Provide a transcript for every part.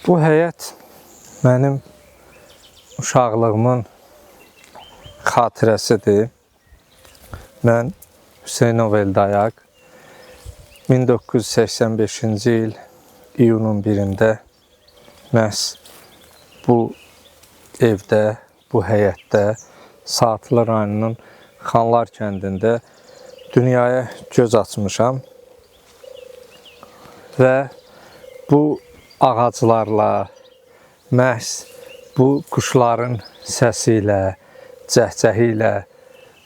Bu həyət mənim uşaqlığımın xatirəsidir. Mən Hüseynov Eldayaq 1985-ci il iyunun 1-də məhz bu evdə, bu həyətdə Saatlı rayonunun Xanlar kəndində dünyaya göz açmışam və bu ağaclarla, məhz bu quşların səsi ilə, cəhcəhi ilə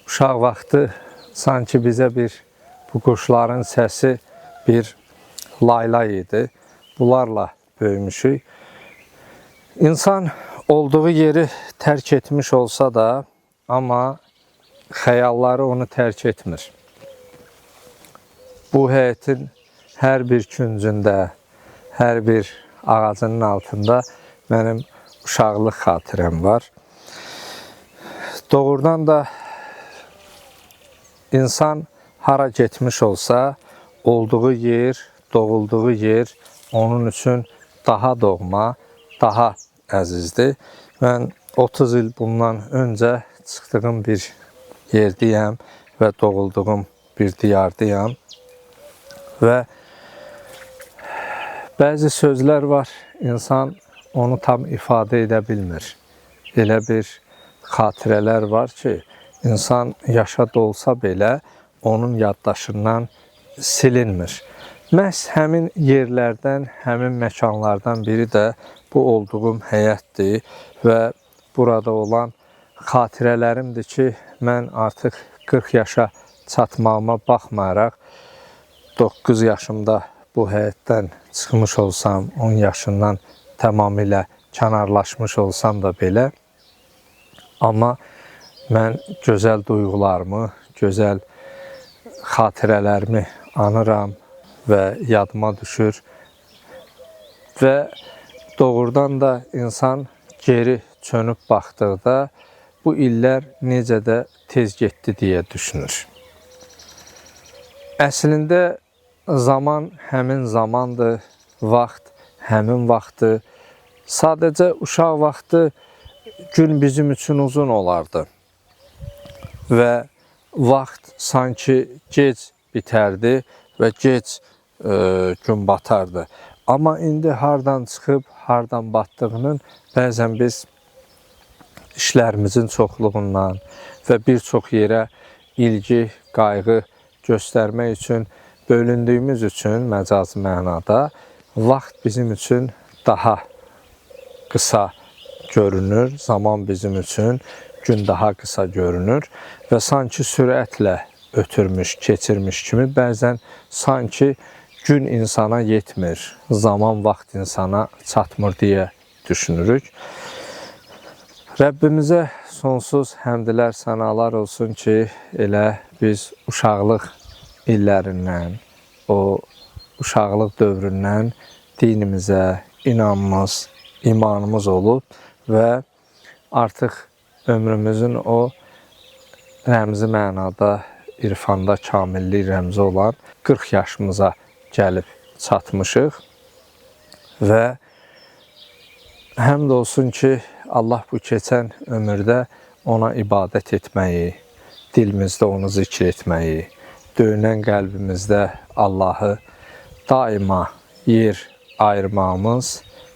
uşaq vaxtı sanki bizə bu quşların səsi bir laylay idi. Bunlarla böyümüşük. İnsan olduğu yeri tərk etmiş olsa da, amma xəyalları onu tərk etmir. Bu həyətin hər bir küncündə, hər bir ağacının altında mənim uşaqlıq xatirəm var. Doğrudan da insan hara getmiş olsa, olduğu yer, doğulduğu yer onun üçün daha doğma, daha əzizdir. Mən 30 il bundan öncə çıxdığım bir yerdəyəm və doğulduğum bir diyardayam. Və bəzi sözlər var, insan onu tam ifadə edə bilmir. Elə bir xatirələr var ki, insan yaşa dolsa belə onun yaddaşından silinmir. Məhz həmin yerlərdən, həmin məkanlardan biri də bu olduğum həyətdir və burada olan xatirələrimdir ki, mən artıq 40 yaşa çatmağıma baxmayaraq 9 yaşımda bu həyətdən çıxmış olsam, 10 yaşından tamamilə kənarlaşmış olsam da belə, amma mən gözəl duyğularımı, gözəl xatirələrimi anıram və yadıma düşür və doğrudan da insan geri çönüb baxdıqda bu illər necə də tez getdi deyə düşünür. Əslində zaman həmin zamandır, vaxt həmin vaxtdır. Sadəcə uşaq vaxtı gün bizim üçün uzun olardı və vaxt sanki gec bitərdi və gec gün batardı. Amma indi hardan çıxıb, hardan batdığının bəzən biz işlərimizin çoxluğundan və bir çox yerə ilgi, qayğı göstərmək üçün bölündüyümüz üçün məcazi mənada vaxt bizim üçün daha qısa görünür, zaman bizim üçün gün daha qısa görünür və sanki sürətlə ötürmüş, keçirmiş kimi bəzən sanki gün insana yetmir, zaman vaxt insana çatmır deyə düşünürük. Rəbbimizə sonsuz həmdlər, sənalar olsun ki, elə biz uşaqlıq illərindən, o uşaqlıq dövründən dinimizə inanmamız, imanımız olub və artıq ömrümüzün o rəmzi mənada, irfanda kamillik rəmzi olan 40 yaşımıza gəlib çatmışıq və həmd olsun ki, Allah bu keçən ömürdə ona ibadət etməyi, dilimizdə onu zikr etməyi, döyünən qəlbimizdə Allahı daima yer ayırmamız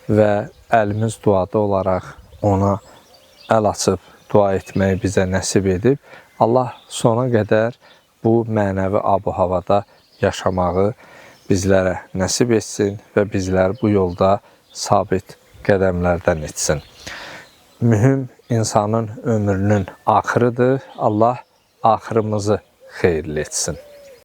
və əlimiz duada olaraq ona əl açıb dua etməyi bizə nəsib edib, Allah sona qədər bu mənəvi abu-havada yaşamağı bizlərə nəsib etsin və bizlər bu yolda sabit qədəmlərdən etsin. Mühüm insanın ömrünün axırıdır. Allah axırımızı xeyirli etsin.